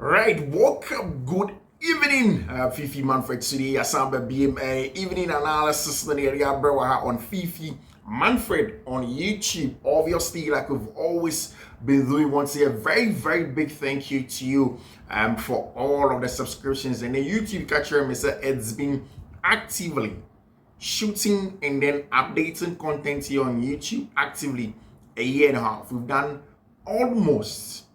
Right, welcome. Good evening, Fiifi-Manfred today. Asamba BMA evening analysis on Fiifi-Manfred on YouTube. Obviously, like we've always been doing, once a very big thank you to you for all of the subscriptions and the YouTube catcher. It's been actively shooting and then updating content here on YouTube actively a year and a half. We've done almost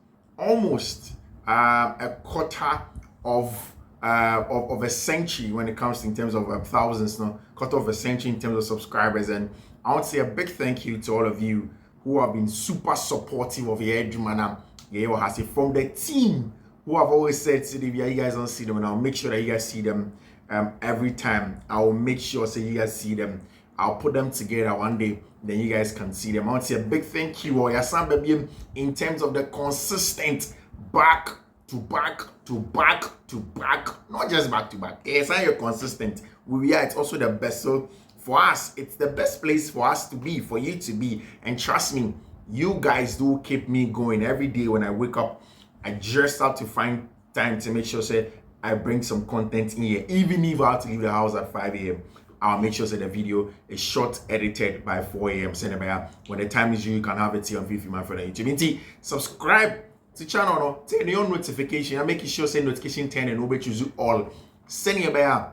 a quarter of a century when it comes to, in terms of thousands, no, quarter of a century in terms of subscribers. And I want to say a big thank you to all of you who have been super supportive of your Edumana. From the team who have always said, if you guys don't see them, and I'll make sure that you guys see them every time. I'll make sure you guys see them. I'll put them together one day, then you guys can see them. I want to say a big thank you all in terms of the consistent back to back, not just back to back. It's not consistent. It's also the best. So for us, it's the best place for us to be, for you to be. And trust me, you guys do keep me going every day. When I wake up, I just have to find time to make sure I bring some content in here. Even if I have to leave the house at 5 a.m. I'll make sure the video is short edited by 4 a.m. When the time is due, you can have it here on Fiifi-Manfred on YouTube. Subscribe to the channel, turn on notification, and make sure notification turn and over choose all. Send your bear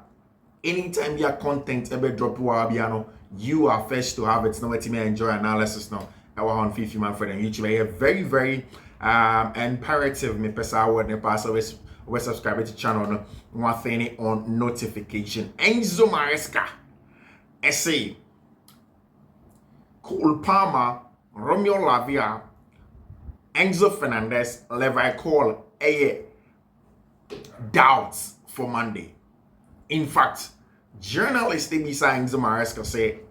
anytime your content ever drop you are first to have it. Now let me enjoy analysis now. I was on Fiifi-Manfred on YouTube. Very imperative me pesa word ne pass always subscribe to the channel one thing on notification. Enzo Maresca essay Cole Palmer, Romeo Lavia, Enzo Fernandez, Levi Cole, doubts for Monday. In fact, journalists beside Enzo Maresca say,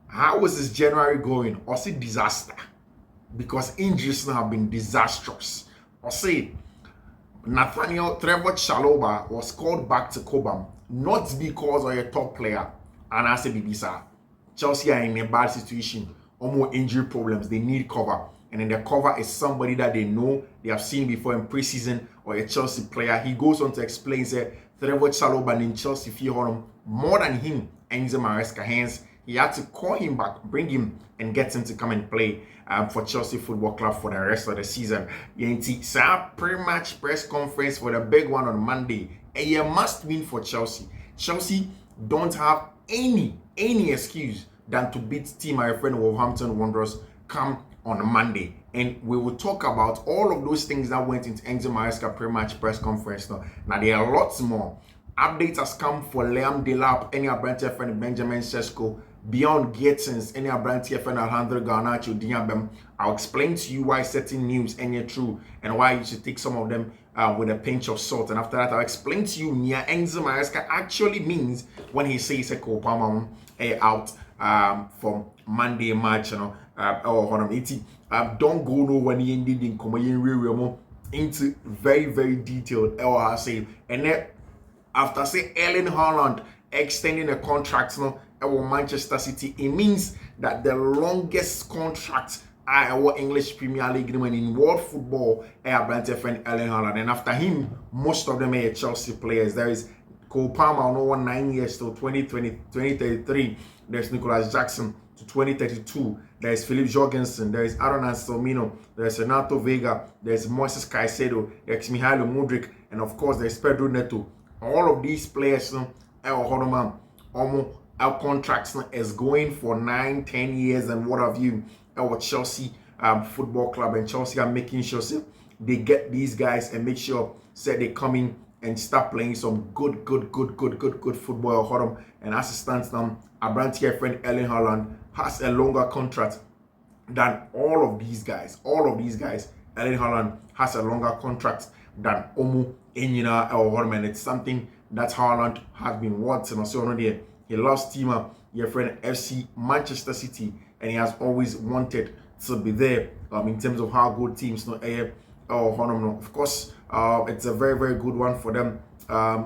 how was this January going? Or say disaster? Because injuries now have been disastrous. Or say Nathaniel Trevor Chalobah was called back to Cobham, not because of a top player. And I say, Bibisa, Chelsea are in a bad situation, or more injury problems. They need cover. And then the cover is somebody that they know, they have seen before in preseason, or a Chelsea player. He goes on to explain that Trevor Chalobah in Chelsea feel him more than him, Enzo Maresca. Hence, he had to call him back, bring him, and get him to come and play for Chelsea Football Club for the rest of the season. Pre-match press conference for the big one on Monday. A must win for Chelsea. Chelsea don't have any excuse than to beat team my friend Wolverhampton Wanderers come on Monday. And we will talk about all of those things that went into Enzo Maresca pre-match press conference. Now there are lots more. Updates has come for Liam Delap, any Abrantia friend Benjamin Sesko, beyond Gittins, any Abrantia friend Alejandro Garnacho, Diabem. I'll explain to you why certain news ain't true and why you should take some of them with a pinch of salt. And after that, I'll explain to you Nia Enzo Maresca actually means when he says a Kopama out from Monday match, don't go no when he ended in Komayin into very detailed say, and then after say Erling Haaland extending a contract Manchester City, it means that the longest contract our English Premier League in world football Brand friend Erling Haaland. And after him, most of them are Chelsea players. There is Cole Palmer, no one 9 years till 2033. There's Nicholas Jackson to 2032. There is Philip Jorgensen. There is Aaron Anselmino. There is Renato Vega. There is Moises Caicedo. There is Mihailo Mudryk. And of course, there is Pedro Neto. All of these players, our contracts is going for 9-10 years and what have you. Our Chelsea Football Club and Chelsea are making sure they get these guys and make sure they come in and start playing some good football. And as it stands now, Abrantia friend Erling Haaland has a longer contract than all of these guys. Erling Haaland has a longer contract than Omo Enyina or and it's something that Haaland has been wanting. So already he lost teamer, your friend FC Manchester City, and he has always wanted to be there in terms of how good teams of course, it's a very good one for them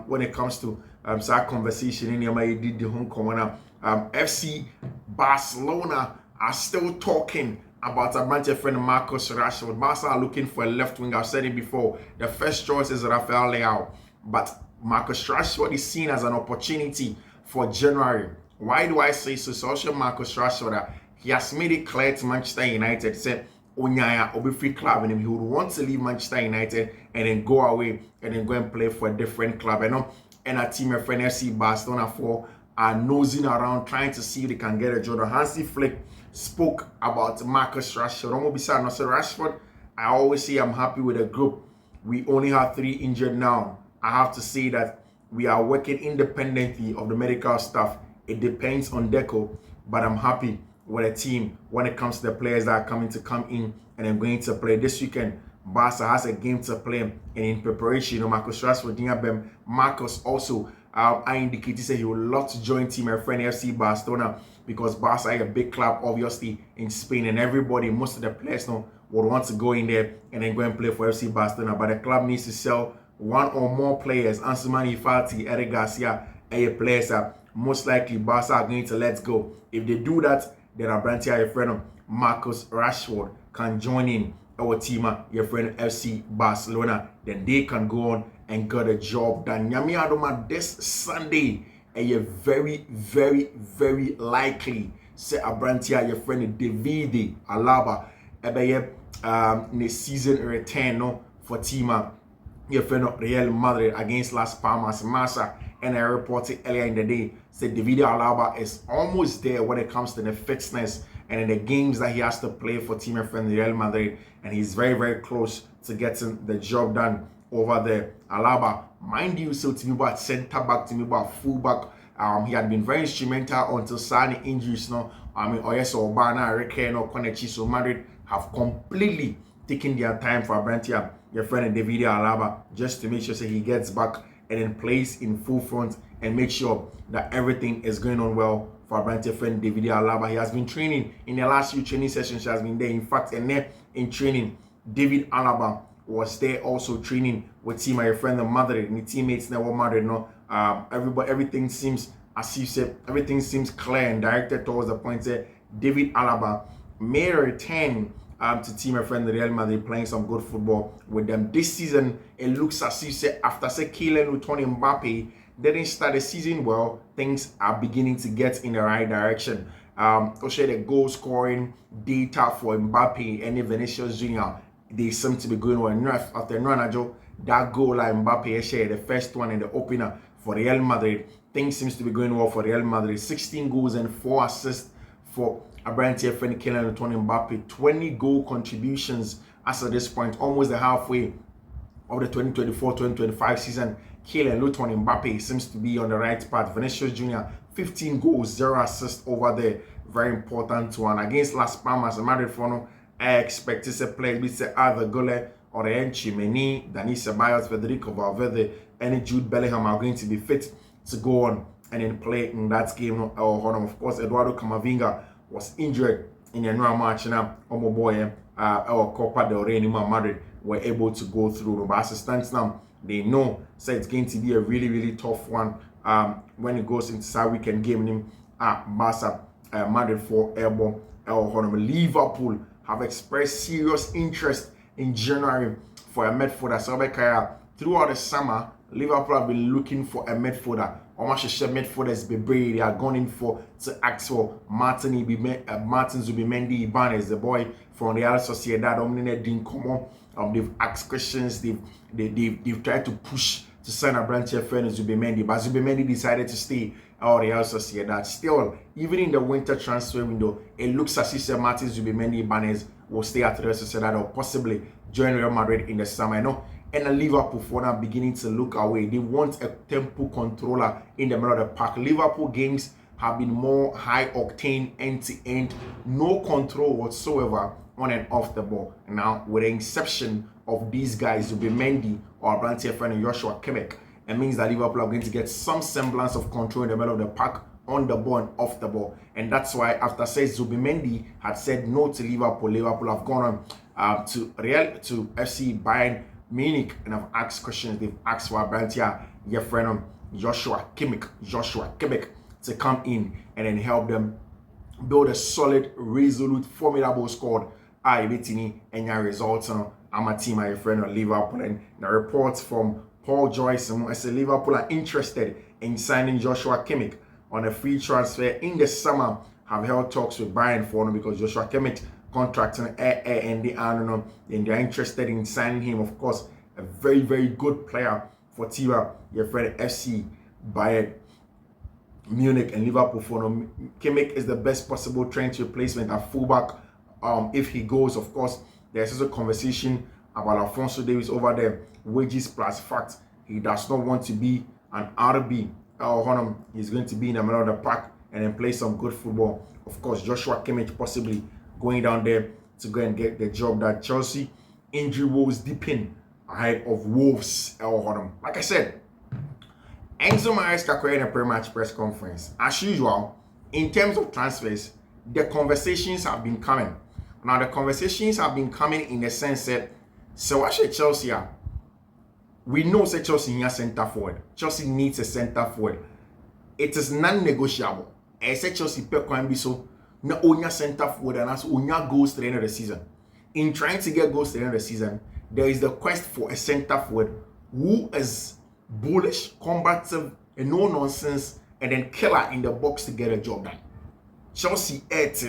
when it comes to that conversation in Yama did the home corner. FC Barcelona are still talking about a bunch of friend Marcus Rashford. Barca are looking for a left wing. I've said it before. The first choice is Rafael Leao, but Marcus Rashford is seen as an opportunity for January. Why do I say so? So also Marcus Rashford, he has made it clear to Manchester United, said Onyaya will be free club, and he would want to leave Manchester United and then go away and then go and play for a different club. And a team of FC Barcelona for are nosing around trying to see if they can get a job. Hansi Flick spoke about Marcus Rashford. Rashford, I always say I'm happy with the group. We only have 3 injured now. I have to say that we are working independently of the medical staff. It depends on Deco, but I'm happy with a team when it comes to the players that are come in and I'm going to play this weekend. Barca has a game to play, and in preparation, Marcus Rashford, Marcus also, I indicated he said he would love to join team my friend FC Barcelona because Barca is a big club, obviously, in Spain, and everybody, most of the players now would want to go in there and then go and play for FC Barcelona. But the club needs to sell 1 or more players. Ansu Fati, Eric Garcia, and players are most likely Barca are going to let go. If they do that, then Abrantia, your friend Marcus Rashford, can join in our team, your friend FC Barcelona. Then they can go on and get a job done. Nyami Adoma this Sunday, and you're very, very, very likely say Abrantia, your friend David Alaba, the season return no for team your friend Real Madrid against Las Palmas Massa. And I reported earlier in the day, said David Alaba is almost there when it comes to the fitness and in the games that he has to play for team and friend Real Madrid. And he's very, very close to getting the job done over there. Alaba, mind you, so to me about center back, to me about full back. He had been very instrumental until signing injuries. No, Oyes Obana, Reke, no Konechi, so Madrid have completely taken their time for Abrantia, your friend David Alaba, just to make sure that he gets back and then plays in full front and make sure that everything is going on well for our brand friend David Alaba. He has been training in the last few training sessions. He has been there. In fact, and there in training, David Alaba was there also training with team my friend the Madrid and the teammates never Madrid. No, everything seems as you said, everything seems clear and directed towards the point that David Alaba may return to team my friend the Real Madrid, playing some good football with them this season. It looks as if say after Kylian Mbappe didn't start the season well, things are beginning to get in the right direction. Also the goal scoring data for Mbappe and Vinicius Junior, they seem to be going well. After Ronaldo, that goal like Mbappe shared the first one in the opener for Real Madrid, things seems to be going well for Real Madrid. 16 goals and 4 assists for Abrantia friend Kylian Mbappe. 20 goal contributions as at this point, almost the halfway of the 2024-2025 season. Kylian Mbappe seems to be on the right path. Vinicius Junior, 15 goals, 0 assists over there. Very important one. Against Las Palmas, Madrid for I expect to say players with either Gole or Chimeni, Dani Ceballos, Federico Valverde, and Jude Bellingham are going to be fit to go on and then play in that game. Of course, Eduardo Camavinga was injured in the new match now. Our Copa del Rey Madrid were able to go through. But as it stands now, they know so it's going to be a really, really tough one when it goes into that weekend game Barca Madrid for Elbow. Liverpool have expressed serious interest in January for a midfielder. So throughout the summer, Liverpool have been looking for a midfielder. Midfielders they are going in for to ask for Martin Zubimendi Ibanez, the boy from Real Sociedad. Didn't come on. They've asked questions. They've tried to push to sign a branch of friend Zubimendi, but Zubimendi decided to stay at Real Sociedad. Still, even in the winter transfer window, it looks as if Martin Zubimendi Ibanez will stay at Real Sociedad or possibly join Real Madrid in the summer. And the Liverpool for now beginning to look away. They want a tempo controller in the middle of the park. Liverpool games have been more high octane, end to end, no control whatsoever on and off the ball. Now, with the inception of these guys, Zubimendi or Brantier friend and Joshua Kimmich, it means that Liverpool are going to get some semblance of control in the middle of the park, on the ball and off the ball. And that's why after says Zubimendi had said no to Liverpool, Liverpool have gone on to FC Bayern Munich and have asked questions. They've asked for Brantia, your friend Joshua Kimmich to come in and then help them build a solid, resolute, formidable squad betini enya results no ama team my friend on Liverpool, and the reports from Paul Joyce as Liverpool are interested in signing Joshua Kimmich on a free transfer in the summer. Have held talks with Bayern for him because Joshua Kimmich contract and they're interested in signing him. Of course, a very, very good player for Tiva, your friend FC Bayern Munich and Liverpool for him. Kimmich is the best possible Trent replacement at fullback. If he goes, of course, there's also a conversation about Alphonso Davies over there. Wages plus fact, he does not want to be an RB. He's going to be in the middle of the park and then play some good football. Of course, Joshua Kimmich possibly going down there to go and get the job that Chelsea. Injury woes Deepen ahead of Woes. Like I said, Enzo Maresca created a pre-match press conference. As usual, in terms of transfers, the conversations have been coming. Now, the conversations have been coming in the sense that, so what should Chelsea are? We know that Chelsea needs a centre forward. Chelsea needs a centre forward. It is non-negotiable. I said Chelsea can be so na onya centre forward and as onya goals to the end of the season. In trying to get goals to the end of the season, there is the quest for a centre forward who is bullish, combative, and no nonsense, and then killer in the box to get a job done. Chelsea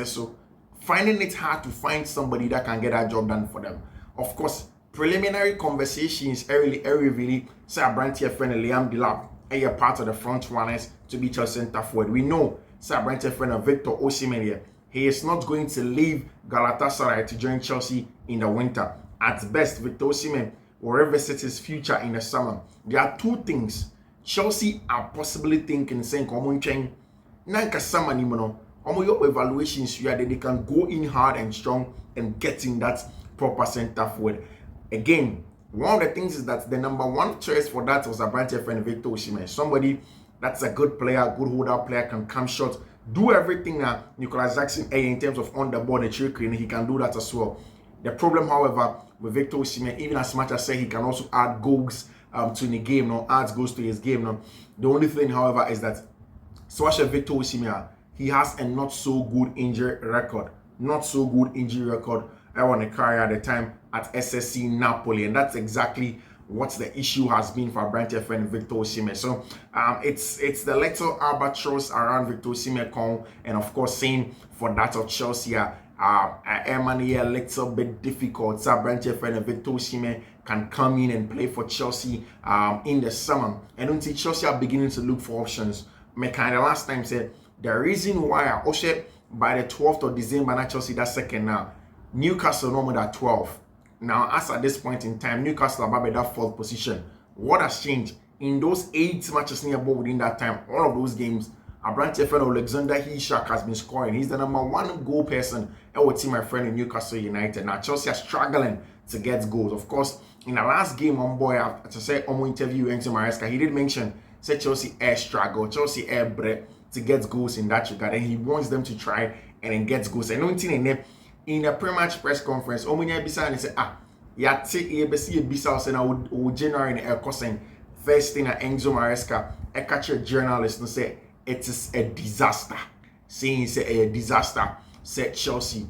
so finding it hard to find somebody that can get that job done for them. Of course, preliminary conversations really say Branty friend Liam Delap are part of the front runners to be Chelsea centre forward. We know say Branty friend Victor Osimhen here. He is not going to leave Galatasaray to join Chelsea in the winter. At best, Victor Osimhen will revisit his future in the summer. There are two things Chelsea are possibly thinking, saying, Nanka summer nimono. Your evaluations here that they can go in hard and strong and getting that proper centre forward. Again, one of the things is that the number one choice for that was a branch friend Victor Osimhen. Somebody that's a good player, good holder player, can come short, do everything that Nicolas Jackson in terms of on the ball and trickery, and he can do that as well. The problem, however, with Victor Osimhen, even as much as say he can also add goals to the game, adds goals to his game. The only thing, however, is that Swasha Victor Osimhen, he has a not so good injury record. Not so good injury record. I won a career at the time at SSC Napoli, and that's exactly what the issue has been for Branty friend Victor Osimhen. So it's the little albatross around Victor Osimhen, and of course, same for that of Chelsea. Emmanuel a little bit difficult. So Branty friend Victor Osimhen can come in and play for Chelsea in the summer, and until Chelsea are beginning to look for options. Me kind of last time said the reason why I also by the 12th of December, not Chelsea that second now. Newcastle no more than 12. Now, as at this point in time, Newcastle are at that 4th position. What has changed? In those 8 matches nearby within that time, all of those games, Branty friend Alexander Isak has been scoring. He's the number 1 goal person. I would see my friend in Newcastle United. Now, Chelsea are struggling to get goals. Of course, in the last game, as I said, interview Enzo Maresca, he did mention, said Chelsea air struggle, Chelsea air bread to get goals in that regard. And he wants them to try and then get goals. And one thing in a pre-match press conference, Omunya Bisa and say, Bisa say now January in Elkosen. First thing Enzo Maresca, I catch a journalist and say it is a disaster. Saying it's a disaster. Said Chelsea,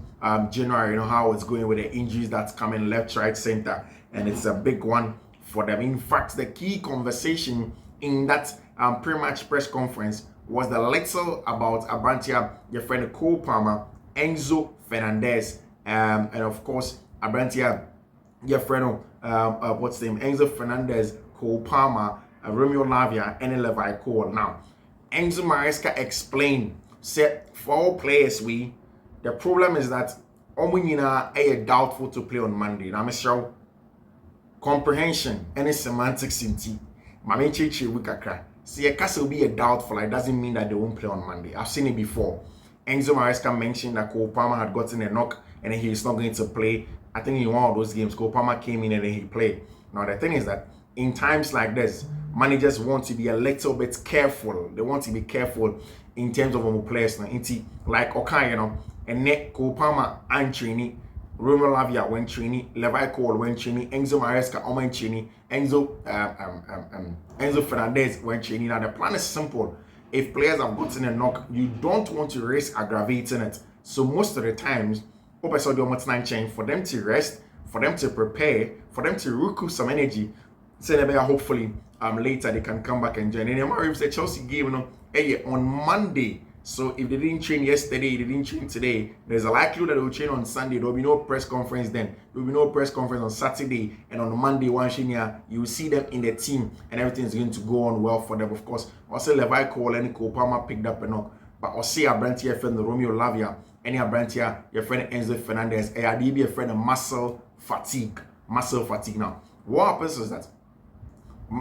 January, how it's going with the injuries that's coming left, right, center, and it's a big one for them. In fact, the key conversation in that pre-match press conference was the little about Abrantia, your friend Cole Palmer, Enzo Fernandez, and of course Abrantia, your friend what's the name, Enzo Fernandez, Cole Palmer, Romeo Lavia, and Levi Cole. Now, Enzo Maresca explained, said for all players the problem is that Omunina are doubtful to play on Monday. Now, Mr. Comprehension and semantics in tea. Mame Chichi Wikakra. See, a castle will be a doubtful. It doesn't mean that they won't play on Monday. I've seen it before. Enzo Maresca mentioned that Cole Palmer had gotten a knock and then he's not going to play. I think in one of those games, Cole Palmer came in and then he played. Now, the thing is that in times like this, managers want to be a little bit careful. They want to be careful in terms of players. Like okay, and Nick Cole Palmer and training. Romeo Lavia went training, Levi Cole went training, Enzo Maresca went training, Enzo Fernandez went training. Now the plan is simple. If players have gotten a knock, you don't want to risk aggravating it. So most of the times, Open the almost chain for them to rest, for them to prepare, for them to recoup some energy. So hopefully later they can come back and join. And if the Chelsea game on Monday. So if they didn't train yesterday, they didn't train today, there's a likelihood that they will train on Sunday. There will be no press conference then. There will be no press conference on Saturday. And on Monday, you will see them in the team and everything is going to go on well for them. Of course, also Levi Cole and Cole Palmer picked up and all. But also your brand here, friend Romeo Lavia, and your brand here, your friend Enzo Fernandez, and your friend muscle fatigue. Muscle fatigue. Now, what happens is that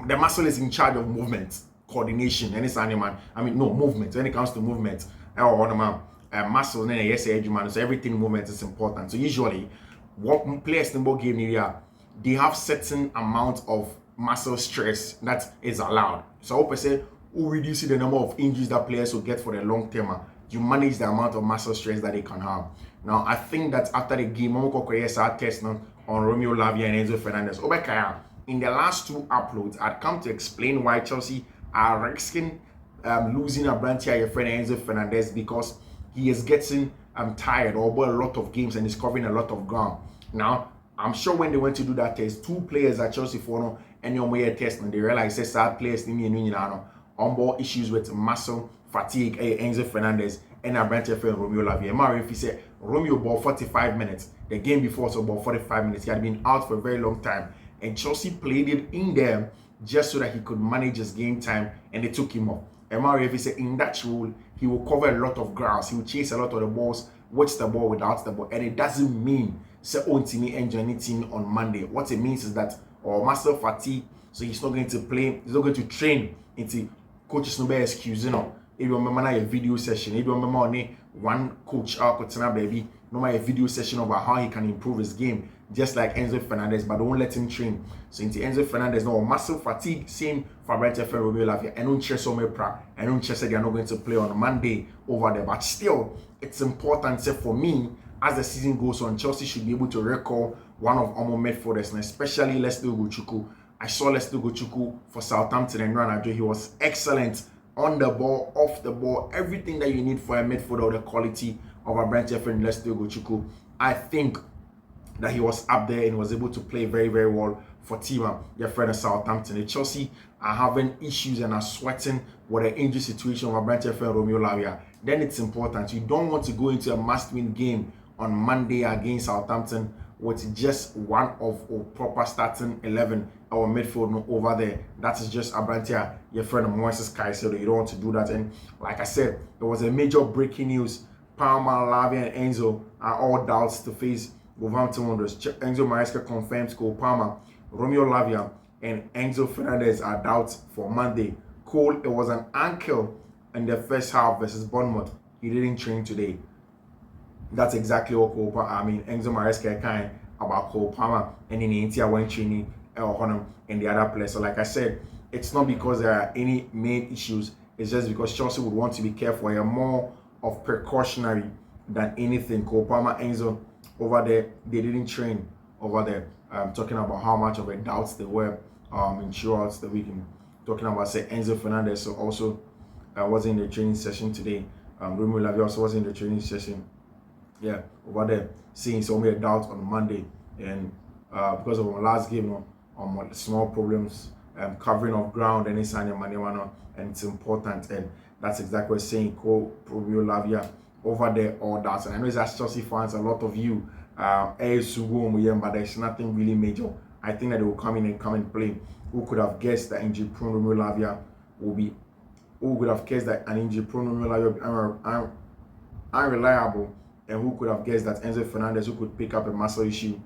the muscle is in charge of movement, coordination, and it's animal. Movement. When it comes to movement, muscle, so everything movement is important. So usually, what players in the game area, they have certain amount of muscle stress that is allowed. So I say, who reduce the number of injuries that players will get for the long term. You manage the amount of muscle stress that they can have. Now, I think that after the game, I'm going to test on Romeo Lavia and Enzo Fernandez. In the last two uploads, I'd come to explain why Chelsea are risking losing a brand here, your friend Enzo Fernandez, because he is getting tired over a lot of games and is covering a lot of ground. Now, I'm sure when they went to do that test, two players at Chelsea for and your way test, and they realized that sad players on board issues with muscle fatigue. Enzo Fernandez and a brand here friend Romeo Lavia. If he said Romeo ball 45 minutes, the game before so about 45 minutes, he had been out for a very long time. And Chelsea played it in there just so that he could manage his game time, and they took him off. And Mario said in that role, he will cover a lot of grounds. He will chase a lot of the balls, watch the ball without the ball. And it doesn't mean Ontimi and joining team on Monday. What it means is that muscle fatigue, so he's not going to play, he's not going to train into coaches no excuse, If you remember a video session, if you remember only one coach baby, no a video session about how he can improve his game, just like Enzo Fernandez, but don't let him train. So into Enzo Fernandez, no muscle fatigue, same for Brent Romeo Lavia. And don't chase on and don't chase they are not going to play on Monday over there. But still, it's important for me, as the season goes on, Chelsea should be able to recall one of our midfielders, and especially Leslie Ugochukwu. I saw Leslie Ugochukwu for Southampton and Ranajo. He was excellent on the ball, off the ball, everything that you need for a midfielder, the quality of a Brent friend Leslie Ugochukwu. I think that he was up there and was able to play very, very well for Tima, your friend of Southampton. The Chelsea are having issues and are sweating with the injury situation of a Brent friend Romeo Lavia. Then it's important. You don't want to go into a must-win game on Monday against Southampton with just one of our proper starting 11 our midfield over there. That is just Abrantia, your friend of Moises Caicedo. You don't want to do that. And like I said, there was a major breaking news. Palmer, Lavia, and Enzo are all doubts to face Wolverhampton Wanderers. Enzo Maresca confirms Cole Palmer, Romeo Lavia, and Enzo Fernandez are doubts for Monday. Cole, it was an ankle in the first half versus Bournemouth. He didn't train today. That's exactly what Enzo Maresca kind about Cole Palmer, and in India when training and the other players. So like I said, it's not because there are any main issues. It's just because Chelsea would want to be careful. You're more of precautionary than anything. Cole Palmer, Enzo over there, they didn't train over there. Talking about how much of a doubts they were throughout the weekend. Talking about say Enzo Fernandez, so also wasn't in the training session today. Romeo Lavia also wasn't in the training session. Yeah, over there, seeing so many doubts on Monday, and because of our last game, small problems, covering of ground, and and it's important, and that's exactly what saying. Cole Romeo Lavia over there, all that, and I know it's as Chelsea fans, a lot of you, but there's nothing really major. I think that they will come in and play. Who could have guessed that injury-prone Romeo Lavia will be? Who could have guessed that an injury-prone Romeo Lavia will be unreliable? And who could have guessed that Enzo Fernandez, who could pick up a muscle issue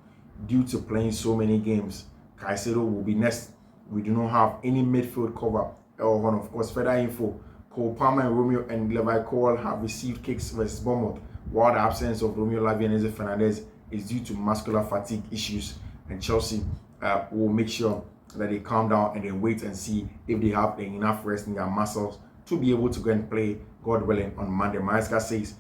due to playing so many games, Caicedo will be next. We do not have any midfield cover. Of course, further info, Cole Palmer and Romeo and Levi Cole have received kicks versus Bournemouth, while the absence of Romeo Lavia and Enzo Fernandez is due to muscular fatigue issues. And Chelsea will make sure that they calm down and then wait and see if they have enough rest in their muscles to be able to go and play, God willing, on Monday. Maresca says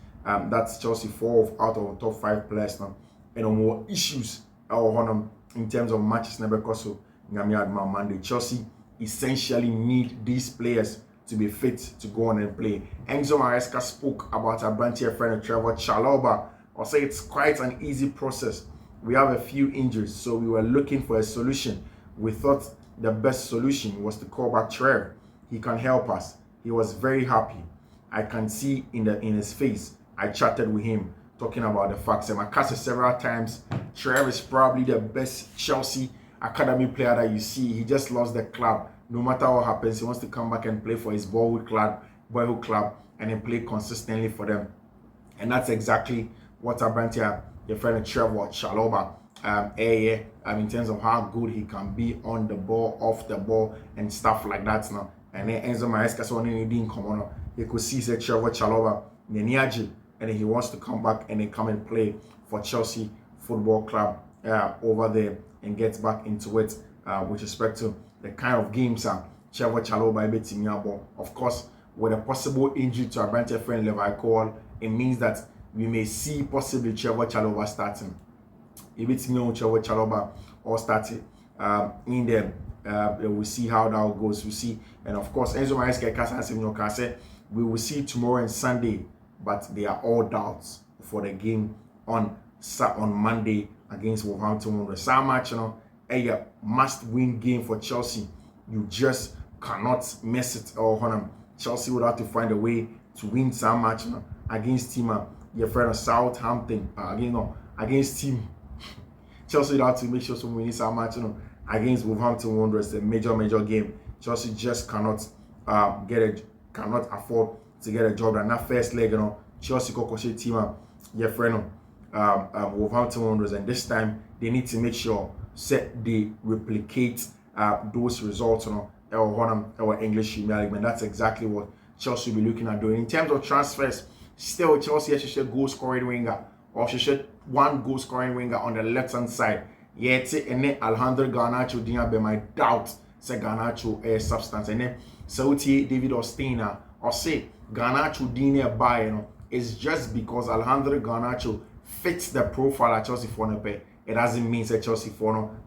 that's Chelsea 4 out of the top 5 players now. And more issues in terms of matches never so Monday. Chelsea essentially need these players to be fit to go on and play. Enzo Maresca spoke about a branch friend Trevor Chalobah I'll say it's quite an easy process. We have a few injuries, so we were looking for a solution. We thought the best solution was to call back Trev. He can help us. He was very happy. I can see in his face. I chatted with him talking about the facts. And I cast several times. Trev is probably the best Chelsea academy player that you see. He just lost the club. No matter what happens, he wants to come back and play for his boyhood club, and then play consistently for them. And that's exactly what Abrantia, your friend Trevor Chalobah, in terms of how good he can be on the ball, off the ball, and stuff like that. Now, and then Enzo Maresca so on didn't come on. You could see that Trevor Chalobah, and then he wants to come back and then come and play for Chelsea Football Club over there and get back into it with respect to the kind of games Trevor Chalobah is beating about. Of course, with a possible injury to Abrantia friend Levi, it means that we may see possibly Trevor Chalobah starting. If it's Trevor Chalobah or starting in them, we'll see how that goes. We'll see, and of course, Enzo Maresca, we will see tomorrow and Sunday, but they are all doubts for the game on Monday against Wolverhampton. The match, a must-win game for Chelsea. You just cannot miss it. Or Chelsea would have to find a way to win some match against team your friend of Southampton against team Chelsea would have to make sure some win some match against Wolverhampton Wanderers, a major game. Chelsea just cannot afford to get a job done. That first leg, Chelsea kokoshe team your friend Wolverhampton Wanderers, and this time they need to make sure they replicate those results our English Premier League, and that's exactly what Chelsea will be looking at doing. In terms of transfers, still Chelsea has a goal scoring winger, or she should one goal scoring winger on the left hand side. Yet and then Alejandro Garnacho didn't be my doubt say Garnacho substance, and then Sauti David Osteina or say Garnacho didn't buy it's just because Alejandro Garnacho fits the profile at Chelsea for it doesn't mean that Chelsea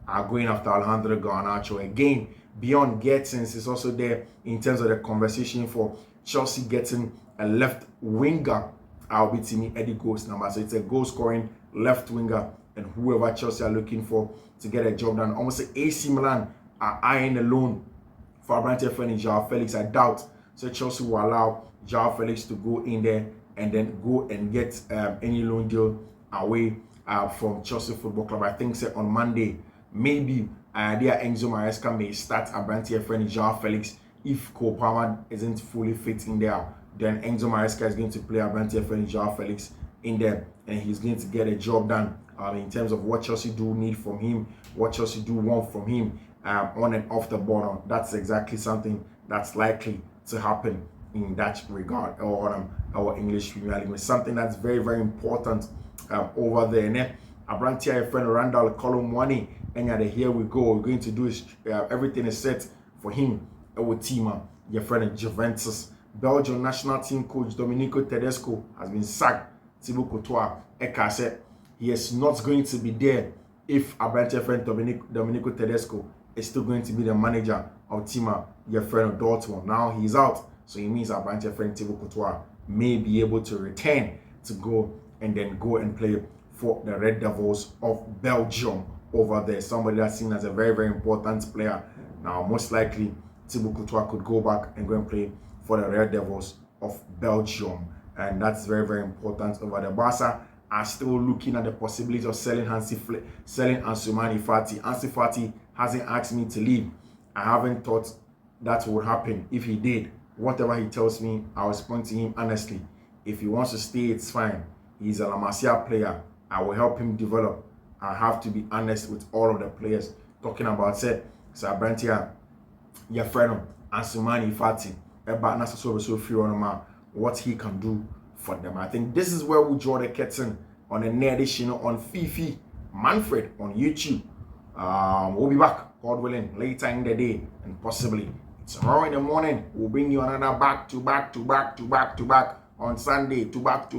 are going after Alejandro Garnacho again. Beyond Gettins is also there in terms of the conversation for Chelsea getting a left winger. I'll be teaming Eddie Goes number. So it's a goal scoring left winger, and whoever Chelsea are looking for to get a job done. Almost AC Milan are eyeing a loan for Abrantia friend Joao Felix. I doubt so Chelsea will allow Joao Felix to go in there and then go and get any loan deal away from Chelsea Football Club. I think on Monday, maybe their Enzo Maresca may start Abrantia friend Joao Felix. If Cole Palmer isn't fully fit in there, then Enzo Maresca is going to play Abrantia friend Joao Felix in there, and he's going to get a job done in terms of what Chelsea do need from him, what Chelsea do want from him on and off the ball. That's exactly something that's likely to happen in that regard, or our English Premier League. It's something that's very important over there. And then Abrantia friend Randall Colomwani, and here we go. We're going to do is everything is set for him. Our team, your friend at Juventus. Belgium national team coach Domenico Tedesco has been sacked. Thibaut Courtois Eka said he is not going to be there if Abrantia friend Domenico Tedesco is still going to be the manager of team your friend of Dortmund. Now he's out, so it means Abrantia friend Thibaut Courtois may be able to return to go and play for the Red Devils of Belgium over there. Somebody that's seen as a very important player. Now most likely Thibaut Courtois could go back and go and play for the Red Devils of Belgium, and that's very important over there. Barca are still looking at the possibility of selling Ansu Fati. Ansu Fati hasn't asked me to leave. I haven't thought that would happen. If he did, whatever he tells me, I'll respond to him honestly. If he wants to stay, it's fine. He's a La Masia player. I will help him develop. I have to be honest with all of the players talking about Abrantia, your friend Ansu Fati. What he can do for them. I think this is where we draw the curtain on the next edition on Fiifi-Manfred on YouTube. We'll be back, God willing, later in the day, and possibly tomorrow in the morning. We'll bring you another back to back on Sunday, to back to